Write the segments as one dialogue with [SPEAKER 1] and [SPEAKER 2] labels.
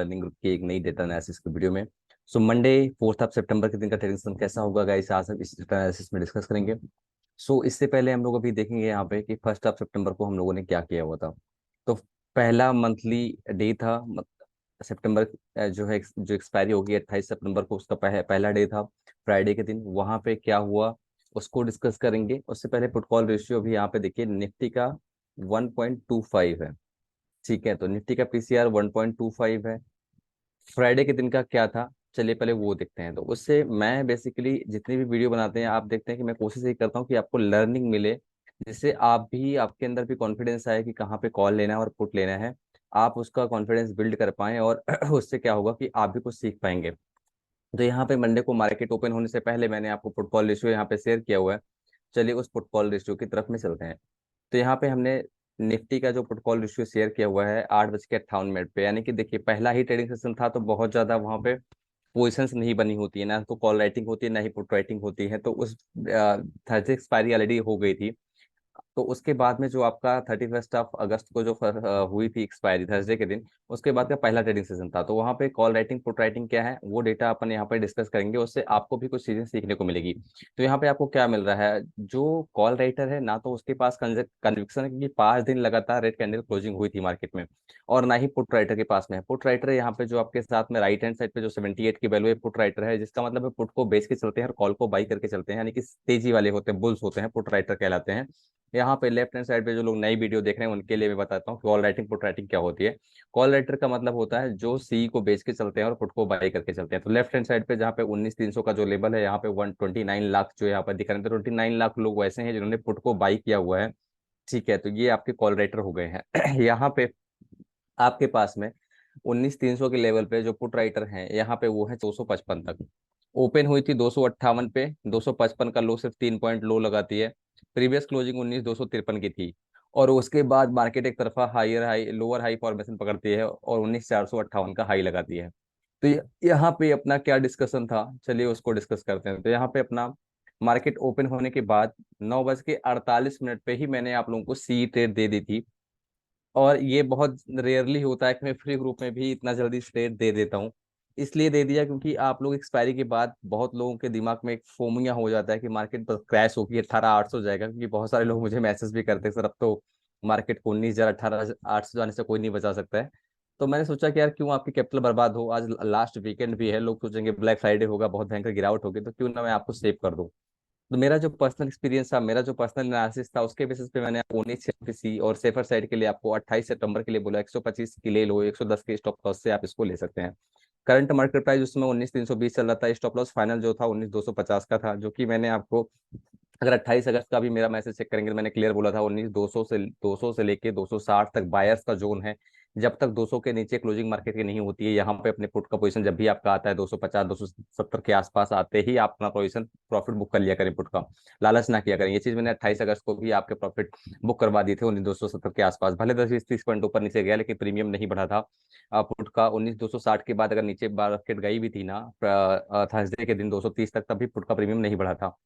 [SPEAKER 1] Learning group की एक नई डेटा एनालिसिस की वीडियो में। मंडे 4 सितंबर के दिन का ट्रेडिंग सेशन कैसा होगा गाइस, आज हम इस डेटा एनालिसिस में डिस्कस करेंगे। इससे पहले हम लोग अभी देखेंगे यहाँ पे कि 1 सितंबर को हम लोगों ने क्या किया हुआ था। तो पहला मंथली डे था सितंबर, जो है जो एक्सपायरी होगी 28 सितंबर को, उसका पहला डे था फ्राइडे के दिन। वहां पे क्या हुआ उसको डिस्कस करेंगे। उससे पहले पुट कॉल रेशियो भी यहाँ पे देखिए, निफ्टी का 1.25 है। ठीक है, तो निफ्टी का पीसीआर 1.25 है। फ्राइडे के दिन का क्या था, चलिए पहले वो देखते हैं। तो उससे मैं बेसिकली जितनी भी वीडियो बनाते हैं, आप देखते हैं कि मैं कोशिश यही करता हूँ कि आपको लर्निंग मिले, जिससे आप भी, आपके अंदर भी कॉन्फिडेंस आए कि कहाँ पे कॉल लेना है और पुट लेना है। आप उसका कॉन्फिडेंस बिल्ड कर पाएं और उससे क्या होगा कि आप भी कुछ सीख पाएंगे। तो यहाँ पे मंडे को मार्केट ओपन होने से पहले मैंने आपको पुट कॉल रेशियो यहाँ पे शेयर किया हुआ है। चलिए उस पुट कॉल रेशियो की तरफ में चलते हैं। तो यहाँ पे हमने निफ्टी का जो प्रोटोकॉल रेशियो शेयर किया हुआ है 8:58 पे, यानी कि देखिए पहला ही ट्रेडिंग सेशन था, तो बहुत ज्यादा वहां पे पोजिशंस नहीं बनी होती है, ना तो कॉल राइटिंग होती है ना ही पुट राइटिंग होती है। तो उस थर्सडे एक्सपायरी ऑलरेडी हो गई थी। तो उसके बाद में जो आपका 31 अगस्त को जो हुई थी एक्सपायरी थर्सडे के दिन, उसके बाद का पहला ट्रेडिंग सेशन था। तो वहां पे कॉल राइटिंग पुट राइटिंग क्या है वो डेटा अपन यहाँ पे डिस्कस करेंगे, उससे आपको भी कुछ चीजें सीखने को मिलेगी। तो यहाँ पे आपको क्या मिल रहा है, जो कॉल राइटर है ना तो उसके पास कन्विक्शन है, क्योंकि 5 दिन लगातार रेड कैंडल क्लोजिंग हुई थी मार्केट में, और ना ही पुट राइटर के पास में है। पुट राइटर यहाँ पे जो आपके साथ में राइट हैंड साइड पे जो 78 की वैल्यू है, पुट राइटर है, जिसका मतलब है पुट को बेच के चलते हैं और कॉल को बाई करके चलते हैं, यानी कि तेजी वाले होते हैं, बुल्स होते हैं, पुट राइटर कहलाते हैं। यहाँ पे लेफ्ट हैंड साइड पे जो लोग नई वीडियो देख रहे हैं उनके लिए मैं बताता हूँ कॉल राइटिंग पुट राइटिंग क्या होती है। कॉल राइटर का मतलब होता है जो सी को बेच के चलते हैं और पुट को बाई करके चलते हैं। तो लेफ्ट हैंड साइड पे जहाँ पे 19,300 का जो लेवल है, यहाँ पे 129 लाख जो यहाँ पर दिख रहे हैं, तो 29 लाख लोग वैसे हैं जिन्होंने पुट को बाई किया हुआ है। ठीक है, तो ये आपके कॉल राइटर हो गए हैं। यहाँ पे आपके पास में 19,300 के लेवल पे जो पुट राइटर हैं, यहाँ पे वो है 255 तक। ओपन हुई थी 258 पे, 255 का लो सिर्फ 3 पॉइंट लो लगाती है। प्रीवियस क्लोजिंग 19,253 की थी। और उसके बाद मार्केट एक तरफा higher high lower high formation पकड़ती है और 19,458 का हाई लगाती है। तो यहाँ पे अपना क्या डिस्कशन था, चलिए उसको डिस्कस करते हैं। तो यहाँ पे अपना मार्केट ओपन होने के बाद 9:48 पे ही मैंने आप लोगों को सी ट्रेड दे दी थी। और ये बहुत रेयरली होता है कि मैं फ्री ग्रुप में भी इतना जल्दी स्ट्रेट दे देता हूँ। इसलिए दे दिया क्योंकि आप लोग एक्सपायरी के बाद बहुत लोगों के दिमाग में एक फोमिया हो जाता है कि मार्केट पर क्रैश होगी, 18,800 जाएगा, क्योंकि बहुत सारे लोग मुझे मैसेज भी करते हैं, सर अब तो मार्केट को 19,000 18,800 जाने से कोई नहीं बचा सकता है। तो मैंने सोचा कि यार क्यों आपकी कैपिटल बर्बाद हो, आज लास्ट वीकेंड भी है, लोग सोचेंगे ब्लैक फ्राइडे होगा, बहुत भयंकर गिरावट होगी, तो क्यों ना मैं आपको सेव कर दूं। तो मेरा जो पर्सनल एक्सपीरियंस था, मेरा जो पर्सनल एनालिसिस था, उसके बेसिस पे मैंने आपको 19 और सेफर साइड के लिए आपको 28 सितंबर के लिए बोला 125 की ले लो, 110 के स्टॉप लॉस से आप इसको ले सकते हैं। करंट मार्केट प्राइस उसमें 19,320 चल रहा था, स्टॉप लॉस फाइनल जो था 19,250 का था, जो कि मैंने आपको, अगर 28 अगस्त का भी मेरा मैसेज चेक करेंगे तो मैंने क्लियर बोला था 19,200 से लेके 260 तक बायर्स का जोन है। जब तक 200 के नीचे क्लोजिंग मार्केट की नहीं होती है, यहाँ पे अपने पुट का पोजीशन जब भी आपका आता है 250 270 के आसपास आते ही आप अपना पोजीशन प्रॉफिट बुक कर लिया करें, पुट का लालच ना किया करें। ये चीज मैंने 28 अगस्त को भी आपके प्रॉफिट बुक करवा दी थे 19,270 के आसपास, भले 10-20-30 पॉइंट ऊपर नीचे गया लेकिन प्रीमियम नहीं बढ़ा था। पुट का 19,260 के बाद अगर नीचे मार्केट गई भी थी ना थर्सडे के दिन 230 तक, तब भी पुट का प्रीमियम नहीं बढ़ा था।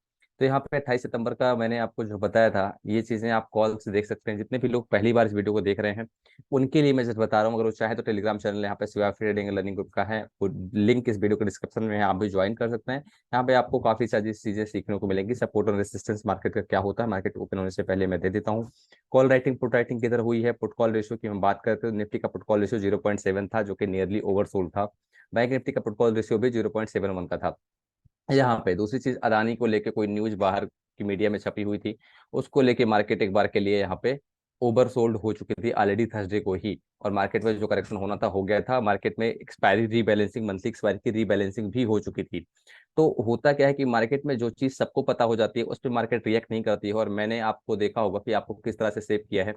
[SPEAKER 1] तो यहाँ पे 28 सितंबर का मैंने आपको जो बताया था, ये चीजें आप कॉल से देख सकते हैं। जितने भी लोग पहली बार इस वीडियो को देख रहे हैं उनके लिए मैं जस्ट बता रहा हूँ, अगर वो चाहे तो टेलीग्राम चैनल यहाँ पे शिवा ट्रेडिंग लर्निंग ग्रुप का है, वो लिंक इस वीडियो के डिस्क्रिप्शन में है, आप भी ज्वाइन कर सकते हैं। यहाँ पे आपको काफी सारी चीजें सीखने को मिलेंगी। सपोर्ट और रेसिस्टेंस मार्केट का क्या होता है, मार्केट ओपन होने से पहले मैं दे देता हूँ। कॉल राइटिंग पुट राइटिंग किधर हुई है, पुट कॉल रेशियो की हम बात करते हैं, निफ्टी का पुट कॉल रेशियो 0.7 था, जो कि नियरली ओवरसोल्ड था। बैंक निफ्टी का पुट कॉल रेशियो भी 0.71 का था। यहाँ पे दूसरी चीज, अदानी को लेके कोई न्यूज बाहर की मीडिया में छपी हुई थी, उसको लेके मार्केट एक बार के लिए यहाँ पे ओवर सोल्ड हो चुकी थी ऑलरेडी थर्सडे को ही, और मार्केट में जो करेक्शन होना था हो गया था। मार्केट में एक्सपायरी रीबैलेंसिंग, मंथली एक्सपायरी की रीबैलेंसिंग भी हो चुकी थी। तो होता क्या है कि मार्केट में जो चीज सबको पता हो जाती है उस पर मार्केट रिएक्ट नहीं करती है, और मैंने आपको देखा होगा कि आपको किस तरह से सेव किया है।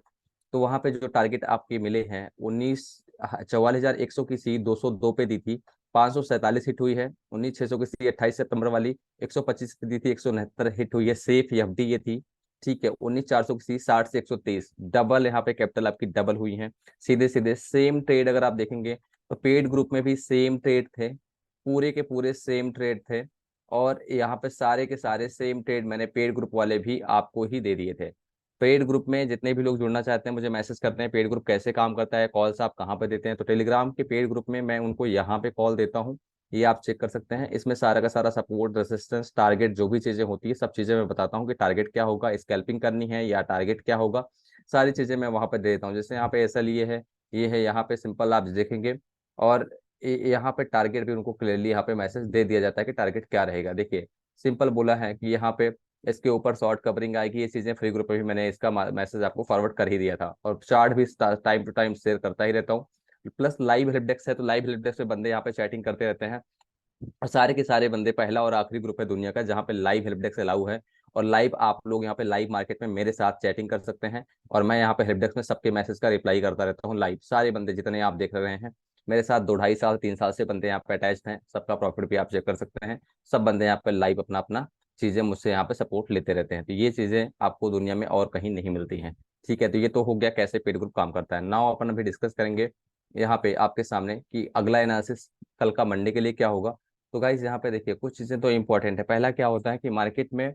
[SPEAKER 1] तो वहां पे जो टारगेट आपके मिले हैं 44,100 की सी 202 पे दी थी, 547 हिट हुई है। 19,600 की सी 28 सितंबर वाली 125 पे दी थी, 169 हिट हुई है, सेफ एफडी ये थी। ठीक है, 19,400 की सी 60 से 123, डबल यहाँ पे कैपिटल आपकी डबल हुई है। सीधे सीधे सेम ट्रेड अगर आप देखेंगे तो पेड ग्रुप में भी सेम ट्रेड थे, पूरे के पूरे सेम ट्रेड थे। और यहाँ पे सारे के सारे सेम ट्रेड मैंने पेड ग्रुप वाले भी आपको ही दे दिए थे। पेड ग्रुप में जितने भी लोग जुड़ना चाहते हैं मुझे मैसेज करते हैं पेड ग्रुप कैसे काम करता है, कॉल्स आप कहाँ पे देते हैं, तो टेलीग्राम के पेड ग्रुप में मैं उनको यहाँ पे कॉल देता हूँ। ये आप चेक कर सकते हैं, इसमें सारा का सारा सपोर्ट, रेसिस्टेंस, टारगेट, जो भी चीज़ें होती है सब चीज़ें मैं बताता हूँ कि टारगेट क्या होगा, स्कैल्पिंग करनी है या टारगेट क्या होगा, सारी चीज़ें मैं वहाँ पे दे देता हूँ। जैसे यहाँ पे ऐसा लिए है, ये है, यहाँ पे सिंपल आप देखेंगे, और यहाँ पे टारगेट भी उनको क्लियरली यहाँ पे मैसेज दे दिया जाता है कि टारगेट क्या रहेगा। देखिए सिंपल बोला है कि यहाँ पे इसके ऊपर शॉर्ट कवरिंग आएगी, ये चीजें फ्री ग्रुप पे भी मैंने इसका मैसेज आपको फॉरवर्ड कर ही दिया था, और चार्ट भी टाइम टू टाइम शेयर करता ही रहता हूँ। प्लस लाइव हेल्प डेस्क है, तो लाइव हेल्प डेस्क पे बंदे यहाँ पे चैटिंग करते रहते हैं, और सारे के सारे बंदे, पहला और आखिरी ग्रुप है दुनिया का जहाँ पे लाइव हेल्प डेस्क अलाउ है, और लाइव आप लोग यहाँ पे लाइव मार्केट में मेरे साथ चैटिंग कर सकते हैं, और मैं यहाँ पे हेल्प डेस्क में सबके मैसेज का रिप्लाई करता रहता हूँ लाइव। सारे बंदे जितने आप देख रहे हैं मेरे साथ 2 ढाई साल 3 साल से बंदे यहाँ पे अटैच्ड हैं, सबका प्रॉफिट भी आप चेक कर सकते हैं। सब बंदे यहाँ पे लाइव अपना अपना चीजें मुझसे यहाँ पे सपोर्ट लेते रहते हैं, तो ये चीजें आपको दुनिया में और कहीं नहीं मिलती हैं। ठीक है, तो ये तो हो गया कैसे पेड ग्रुप काम करता है। नाउ अपन अभी डिस्कस करेंगे यहाँ पे आपके सामने कि अगला एनालिसिस कल का मंडे के लिए क्या होगा। तो गाइज यहाँ पे देखिए कुछ चीजें तो इंपॉर्टेंट है। पहला क्या होता है कि मार्केट में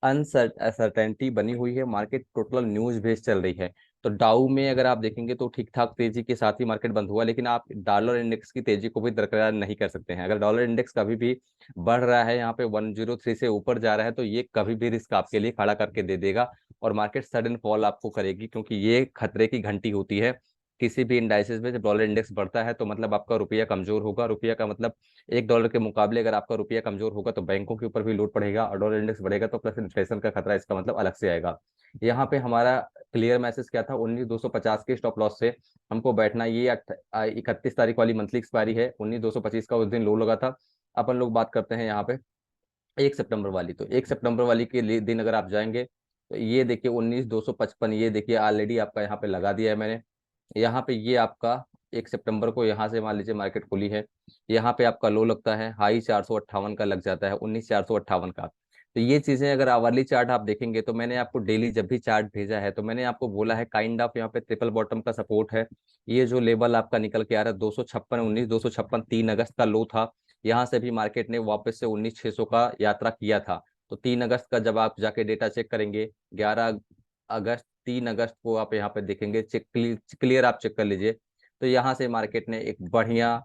[SPEAKER 1] अनसर्टेनिटी बनी हुई है, मार्केट टोटल न्यूज बेस्ड चल रही है। तो डाउ में अगर आप देखेंगे तो ठीक ठाक तेजी के साथ ही मार्केट बंद हुआ, लेकिन आप डॉलर इंडेक्स की तेजी को भी दरकिरार नहीं कर सकते हैं। अगर डॉलर इंडेक्स कभी भी बढ़ रहा है, यहाँ पे 103 से ऊपर जा रहा है, तो ये कभी भी रिस्क आपके लिए खड़ा करके दे देगा, और मार्केट सडन फॉल आपको करेगी, क्योंकि ये खतरे की घंटी होती है। किसी भी इंडाइसेस में जब डॉलर इंडेक्स बढ़ता है तो मतलब आपका रुपया कमजोर होगा, रुपया का मतलब $1 के मुकाबले अगर आपका रुपया कमजोर होगा तो बैंकों के ऊपर भी लोड पड़ेगा, और डॉलर इंडेक्स बढ़ेगा तो प्लस इन्फ्लेशन का खतरा इसका मतलब अलग से आएगा। यहाँ पे हमारा क्लियर मैसेज क्या था, 19,250 के स्टॉप लॉस से हमको बैठना। ये 31 तारीख वाली मंथली एक्सपायरी है, 19,225 का उस दिन लो लगा था। अपन लोग बात करते हैं यहाँ पे 1 सितंबर वाली, तो 1 सितंबर वाली के दिन अगर आप जाएंगे तो ये देखिए 19,255, ये देखिए ऑलरेडी आपका यहाँ पे लगा दिया है मैंने। यहाँ पे ये आपका 1 सितंबर को यहाँ से मान लीजिए मार्केट खुली है, यहाँ पे आपका लो लगता है, हाई 458 का लग जाता है, 19,458 का। तो ये चीजें अगर आवरली चार्ट आप देखेंगे, तो मैंने आपको डेली जब भी चार्ट भेजा है तो मैंने आपको बोला है काइंड ऑफ यहाँ पे ट्रिपल बॉटम का सपोर्ट है। ये जो लेवल आपका निकल के आ रहा है 256, 19,256 3 अगस्त का लो था। यहाँ से भी मार्केट ने वापस से 19,600 का यात्रा किया था। तो 3 अगस्त का जब आप जाके डेटा चेक करेंगे, 11 अगस्त, 3 अगस्त को आप यहाँ पे देखेंगे, चेक क्लियर आप चेक कर लीजिए। तो यहाँ से मार्केट ने एक बढ़िया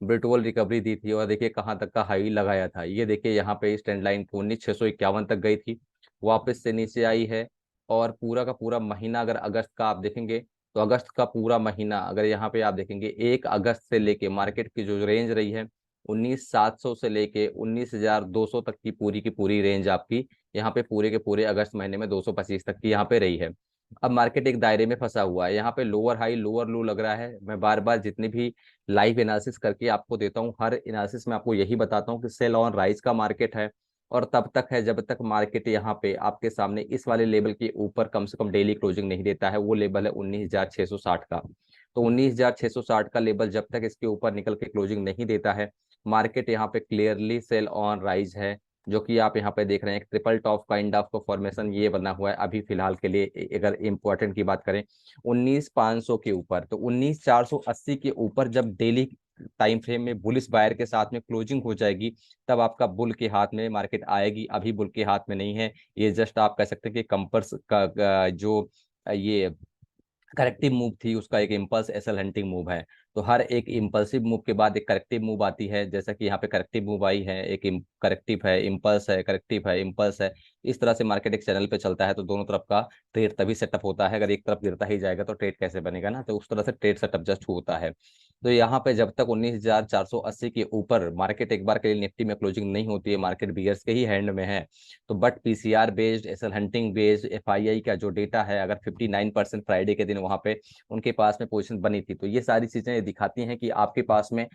[SPEAKER 1] ब्रिटुअल रिकवरी दी थी, और देखिए कहाँ तक का हाई लगाया था। ये देखिए यहाँ पे इस ट्रेंड लाइन को 19,651 तक गई थी, वापस से नीचे आई है। और पूरा का पूरा महीना अगर अगस्त का आप देखेंगे, तो अगस्त का पूरा महीना अगर यहाँ पे आप देखेंगे, 1 अगस्त से लेके मार्केट की जो रेंज रही है 19,700 से लेके 19,200 तक की पूरी रेंज आपकी यहाँ पे पूरे के पूरे अगस्त महीने में 225 तक की यहाँ पे रही है। अब मार्केट एक दायरे में फंसा हुआ है, यहाँ पे लोअर हाई लोअर लो लग रहा है। मैं बार बार जितनी भी लाइव एनालिसिस करके आपको देता हूँ, हर एनालिसिस में आपको यही बताता हूँ कि सेल ऑन राइज का मार्केट है, और तब तक है जब तक मार्केट यहाँ पे आपके सामने इस वाले लेवल के ऊपर कम से कम डेली क्लोजिंग नहीं देता है। वो लेवल है 19,660 का। तो 19,660 का लेवल जब तक इसके ऊपर निकल के क्लोजिंग नहीं देता है, मार्केट यहाँ पे क्लियरली सेल ऑन राइज है। जो कि आप यहाँ पे देख रहे हैं एक triple top kind of formation ये बना हुआ है अभी फिलहाल के लिए। अगर इम्पोर्टेंट की बात करें 19,500 के ऊपर, तो 19,480 के ऊपर जब डेली टाइम फ्रेम में बुलिश बायर के साथ में क्लोजिंग हो जाएगी, तब आपका बुल के हाथ में मार्केट आएगी। अभी बुल के हाथ में नहीं है, ये जस्ट आप कह सकते हैं कि कंपर्स का जो ये करेक्टिव मूव थी उसका एक इम्पल्स एसल हंटिंग मूव है। तो हर एक इम्पल्सिव मूव के बाद एक करेक्टिव मूव आती है, जैसा कि यहाँ पे करेक्टिव मूव आई है, एक करेक्टिव है, इम्पल्स है, करेक्टिव है, इम्पल्स है। इस तरह से मार्केट एक चैनल पे चलता है, तो दोनों तरफ का ट्रेड तभी सेटअप होता है। अगर एक तरफ गिरता ही जाएगा तो ट्रेड कैसे बनेगा ना, तो उस तरह से ट्रेड सेटअप जस्ट होता है। तो यहाँ पे जब तक 19,480 के ऊपर मार्केट एक बार के लिए निफ्टी में क्लोजिंग नहीं होती है, मार्केट बियर्स के ही हैंड में है। तो but PCR based, SL hunting based, FII का जो डेटा है, अगर 59% फ्राइडे के दिन वहां पे उनके पास में पोजीशन बनी थी, तो ये सारी चीजें दिखाती हैं कि आपके पास में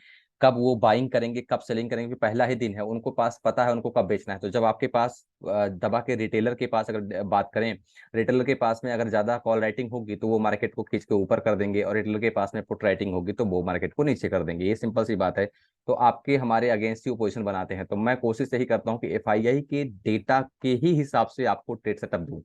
[SPEAKER 1] कब वो बाइंग करेंगे कब सेलिंग करेंगे, पहला ही दिन है, उनको पास पता है उनको कब बेचना है। तो जब आपके पास दबा के रिटेलर के पास अगर बात करें, रिटेलर के पास में अगर ज्यादा कॉल राइटिंग होगी तो वो मार्केट को खींच के ऊपर कर देंगे, और रिटेलर के पास में पुट राइटिंग होगी तो वो मार्केट को नीचे कर देंगे। ये सिंपल सी बात है। तो आपके हमारे अगेंस्ट ही पोजीशन बनाते हैं, तो मैं कोशिश यही करता हूँ कि एफआईआई के डेटा के ही हिसाब से आपको ट्रेड सेटअप दूं।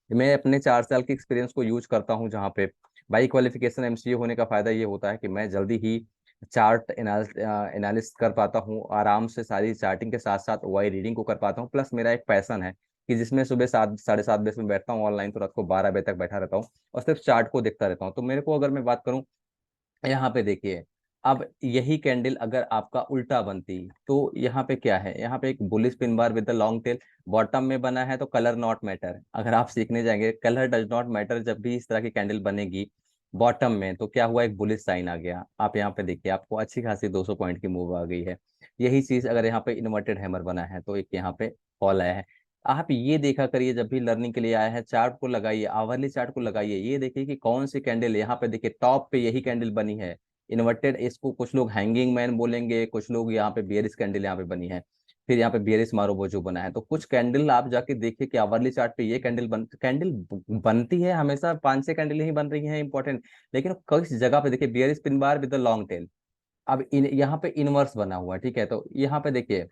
[SPEAKER 1] मैं अपने 4 साल के एक्सपीरियंस को यूज करता हूँ, जहाँ पे बाई क्वालिफिकेशन एमसीए होने का फायदा ये होता है कि मैं जल्दी ही चार्ट एनालिस्ट कर पाता हूँ, आराम से सारी चार्टिंग के साथ साथ ओआई रीडिंग को कर पाता हूँ। प्लस मेरा एक पैशन है कि जिसमें सुबह 7 7:30 बजे में बैठता हूँ ऑनलाइन, तो रात को 12 बजे तक बैठा रहता हूँ और सिर्फ चार्ट को देखता रहता हूँ। तो मेरे को अगर मैं बात करूँ, यहाँ पे देखिए, अब यही कैंडल अगर आपका उल्टा बनती तो यहाँ पे क्या है, यहाँ पे एक bullish pin bar with the long tail bottom में बना है, तो कलर नॉट मैटर। अगर आप सीखने जाएंगे कलर डज नॉट मैटर, जब भी इस तरह की कैंडल बनेगी बॉटम में, तो क्या हुआ, एक बुलिश साइन आ गया। आप यहाँ पे देखिए, आपको अच्छी खासी 200 पॉइंट की मूव आ गई है। यही चीज अगर यहाँ पे इन्वर्टेड हैमर बना है तो एक यहाँ पे फॉल आया है। आप ये देखा करिए, जब भी लर्निंग के लिए आया है, चार्ट को लगाइए, आवरली चार्ट को लगाइए, ये देखिए कि कौन सी कैंडल, यहाँ पे देखिए टॉप पे यही कैंडल बनी है इन्वर्टेड। इसको कुछ लोग हैंगिंग मैन बोलेंगे, कुछ लोग यहाँ पे बियरिश कैंडल यहाँ पे बनी है, फिर यहाँ पे बियरिश मारो जो बना है। तो कुछ कैंडल आप जाके देखिए कि आवरली चार्ट पे ये कैंडल बनती है हमेशा, 5 6 कैंडल ही बन रही है इंपॉर्टेंट, लेकिन किस जगह पे देखिए bearish pin bar with the long tail. अब यहाँ पे इनवर्स बना हुआ है, ठीक है, तो यहाँ पे देखिए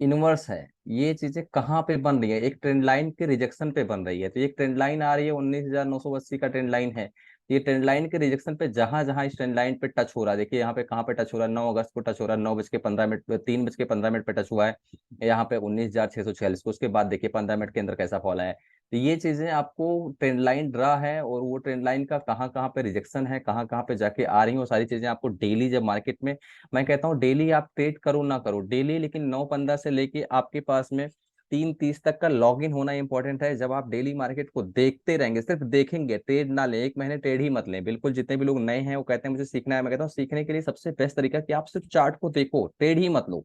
[SPEAKER 1] इनवर्स है। ये चीजें कहाँ पे बन रही है, एक ट्रेंड लाइन के रिजेक्शन पे बन रही है। तो ये ट्रेंड लाइन आ रही है 19,980 का ट्रेंड लाइन है। ये ट्रेंड लाइन के रिजेक्शन पे जहां जहां इस ट्रेंड लाइन पे टच हो रहा है, देखिए यहाँ पे कहाँ पे टच हो रहा है, 9 अगस्त को टच हो रहा है, 9:15 पे, 3:15 पे टच हुआ है यहाँ पे 19,646 को। उसके बाद देखिए 15 मिनट के अंदर कैसा फॉल है। तो ये चीजें आपको ट्रेंड लाइन ड्रा है, और वो ट्रेंड लाइन का कहाँ कहाँ पे रिजेक्शन है, कहाँ कहाँ पे जाके आ रही है, वो सारी चीजें आपको डेली जब मार्केट में, मैं कहता हूँ डेली आप ट्रेड करो ना करो डेली, लेकिन 9:15 से लेके आपके पास में 3:30 तक का लॉग इन होना इंपॉर्टेंट है। जब आप डेली मार्केट को देखते रहेंगे, सिर्फ देखेंगे, ट्रेड ना लें, एक महीने ट्रेड ही मत लें बिल्कुल। जितने भी लोग नए हैं वो कहते हैं मुझे सीखना है, मैं कहता हूँ सीखने के लिए सबसे बेस्ट तरीका कि आप सिर्फ चार्ट को देखो, ट्रेड ही मत लो।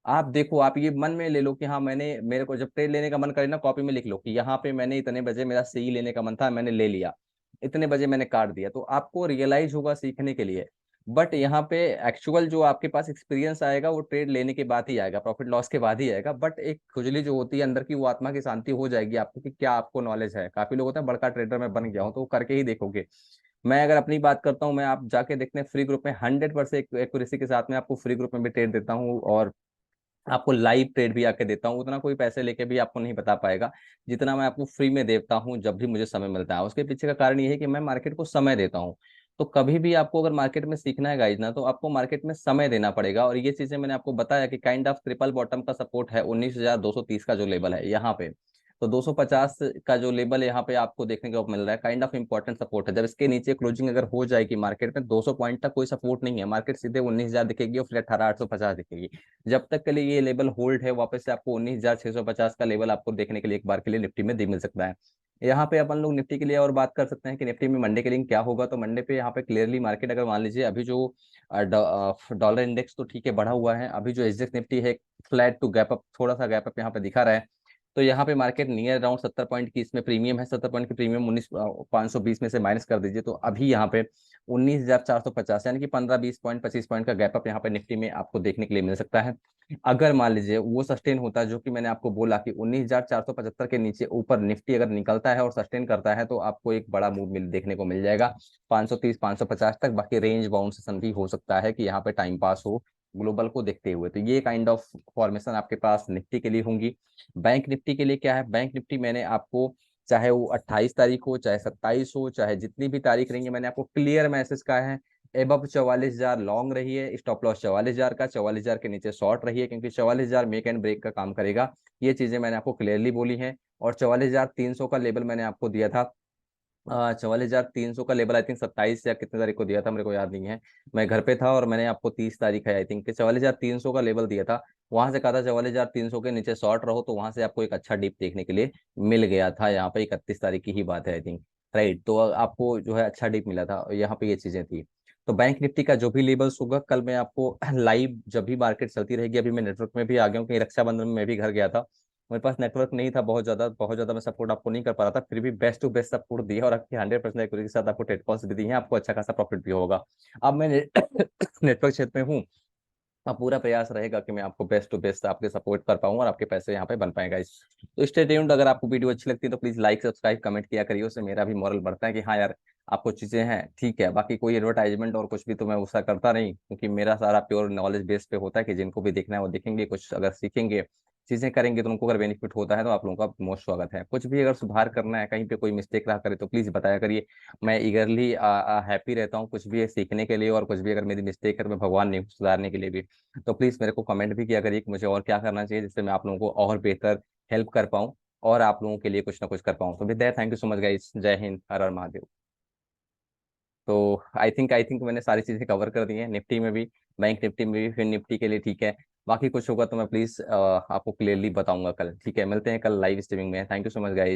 [SPEAKER 1] आप देखो, आप ये मन में ले लो कि हाँ मैंने, मेरे को जब ट्रेड लेने का मन करे ना, कॉपी में लिख लो कि यहाँ पे मैंने इतने बजे मेरा सी लेने का मन था, मैंने ले लिया, इतने बजे मैंने काट दिया, तो आपको रियलाइज होगा सीखने के लिए। बट यहाँ पे एक्चुअल जो आपके पास एक्सपीरियंस आएगा वो ट्रेड लेने के बाद ही आएगा, प्रॉफिट लॉस के बाद ही आएगा। बट एक खुजली जो होती है अंदर की, वो आत्मा की शांति हो जाएगी आपको कि क्या आपको नॉलेज है। काफी लोग होते हैं बड़का ट्रेडर मैं बन गया हूँ, तो वो करके ही देखोगे। मैं अगर अपनी बात करता हूँ, मैं आप जाके देखते हैं फ्री ग्रुप में 100% एक्यूरेसी के साथ में आपको फ्री ग्रुप में भी ट्रेड देता हूँ, और आपको लाइव ट्रेड भी आके देता हूँ। उतना कोई पैसे लेके भी आपको नहीं बता पाएगा जितना मैं आपको फ्री में देता हूँ जब भी मुझे समय मिलता है। उसके पीछे का कारण ये है कि मैं मार्केट को समय देता हूँ। तो कभी भी आपको अगर मार्केट में सीखना है गाइज ना, तो आपको मार्केट में समय देना पड़ेगा। और ये चीजें मैंने आपको बताया कि काइंड ऑफ ट्रिपल बॉटम का सपोर्ट है 19,230 का जो लेवल है यहाँ पे, तो 250 का जो लेवल यहाँ पे आपको देखने को मिल रहा है, काइंड ऑफ इंपॉर्टेंट सपोर्ट है। जब इसके नीचे क्लोजिंग अगर हो जाएगी मार्केट में, 200 पॉइंट तक कोई सपोर्ट नहीं है, मार्केट सीधे 19,000 दिखेगी और फिर 18,850 दिखेगी। जब तक के लिए ये लेवल होल्ड है, वापस से आपको 19,650 का लेवल आपको देखने के लिए एक बार के लिए निफ्टी में मिल सकता है। यहाँ पे अपन लोग निफ्टी के लिए और बात कर सकते हैं कि निफ्टी में मंडे के दिन क्या होगा। तो मंडे पे यहाँ पे क्लियरली मार्केट अगर मान लीजिए, अभी जो डॉलर इंडेक्स तो ठीक है बढ़ा हुआ है, अभी जो एसजेएक्स निफ्टी है फ्लैट टू गैप अप, थोड़ा सा गैप अप यहाँ पे दिखा रहा है। तो यहाँ पे मार्केट नियर अराउंड 70 पॉइंट की इसमें प्रीमियम है, 70 पॉइंट की प्रीमियम 19,520 में से माइनस कर दीजिए, तो अभी यहाँ पे 19,450, यानी कि 15 20 पॉइंट 25 पॉइंट का गैप अप यहाँ पे निफ्टी में आपको देखने के लिए मिल सकता है। अगर मान लीजिए वो सस्टेन होता है, जो कि मैंने आपको बोला कि 19,475 के नीचे ऊपर निफ्टी अगर निकलता है और सस्टेन करता है, तो आपको एक बड़ा मूव देखने को मिल जाएगा 530 550 तक। बाकी रेंज बाउंड सेशन भी हो सकता है कि यहाँ पे टाइम पास हो ग्लोबल को देखते हुए। तो ये काइंड ऑफ फॉर्मेशन आपके पास निफ्टी के लिए होंगी। बैंक निफ्टी के लिए क्या है, बैंक निफ्टी मैंने आपको, चाहे वो 28 तारीख हो, चाहे 27 हो, चाहे जितनी भी तारीख रहेंगे, मैंने आपको क्लियर मैसेज कहा है एबव 44,000 लॉन्ग रही है, स्टॉप लॉस 44,000 का, 44,000 के नीचे शॉर्ट रही है, क्योंकि 44,000 मेक एंड ब्रेक का काम करेगा। ये चीजें मैंने आपको क्लियरली बोली हैं। और 44,300 का लेवल मैंने आपको दिया था, 44,300 का लेवल आई थिंक 27 या कितने तारीख को दिया था, मेरे को याद नहीं है, मैं घर पे था, और मैंने आपको 30 तारीख है आई थिंक 44,300 का लेवल दिया था। वहां से कहा था 44,300 के नीचे शॉर्ट रहो, तो वहां से आपको एक अच्छा डिप देखने के लिए मिल गया था। यहाँ पे 31 तारीख की ही बात है आई थिंक, राइट। तो आपको जो है अच्छा डिप मिला था, यहाँ पे ये चीजें थी। तो बैंक निफ्टी का जो भी लेवल्स होगा कल मैं आपको लाइव, जब भी मार्केट चलती रहेगी, अभी मैं नेटवर्क में भी आ गया हूँ कि रक्षाबंधन में मैं भी घर गया था, मेरे पास नेटवर्क नहीं था बहुत ज्यादा मैं सपोर्ट आपको नहीं कर पा रहा था, फिर भी बेस्ट टू बेस्ट सपोर्ट दिया और आपकी 100% एक्यूरेसी के साथ आपको टेट कॉल्स भी दी हैं, आपको अच्छा खासा प्रॉफिट भी होगा। अब मैं नेटवर्क क्षेत्र में हूँ, अब पूरा प्रयास रहेगा कि मैं आपको बेस्ट टू बेस्ट आपके सपोर्ट कर पाऊँ और आपके पैसे यहाँ पे बन पाएगा इस। तो स्टे ट्यून्ड। अगर आपको वीडियो अच्छी लगती है तो प्लीज लाइक सब्सक्राइब कमेंट किया करिए, उससे मेरा भी मॉरल बढ़ता है कि हाँ यार आपको चीजें हैं ठीक है। बाकी कोई एडवर्टाइजमेंट और कुछ भी तो मैं उसका करता नहीं, क्योंकि मेरा सारा प्योर नॉलेज बेस पे होता है कि जिनको भी देखना है वो देखेंगे, कुछ अगर सीखेंगे चीजें करेंगे तो उनको अगर बेनिफिट होता है तो आप लोगों का मोस्ट स्वागत है। कुछ भी अगर सुधार करना है, कहीं पे कोई मिस्टेक रहा करे तो प्लीज बताया करिए, मैं ईगरली हैप्पी रहता हूँ कुछ भी सीखने के लिए, और कुछ भी अगर मेरी मिस्टेक है तो मैं भगवान नहीं हूँ सुधारने के लिए भी। तो प्लीज मेरे को कमेंट भी किया करिए कि मुझे और क्या करना चाहिए जिससे मैं आप लोगों को और बेहतर हेल्प कर पाऊँ। और आप लोगों के लिए कुछ ना कुछ कर पाऊँ। तो with that thank you so much guys, जय हिंद, हर हर महादेव। तो आई थिंक मैंने सारी चीज़ें कवर कर दी हैं, निफ्टी में भी, बैंक निफ्टी में भी, फिर निफ्टी के लिए ठीक है। बाकी कुछ होगा तो मैं प्लीज़ आपको क्लियरली बताऊंगा कल, ठीक है। मिलते हैं कल लाइव स्ट्रीमिंग में। Thank you so much guys.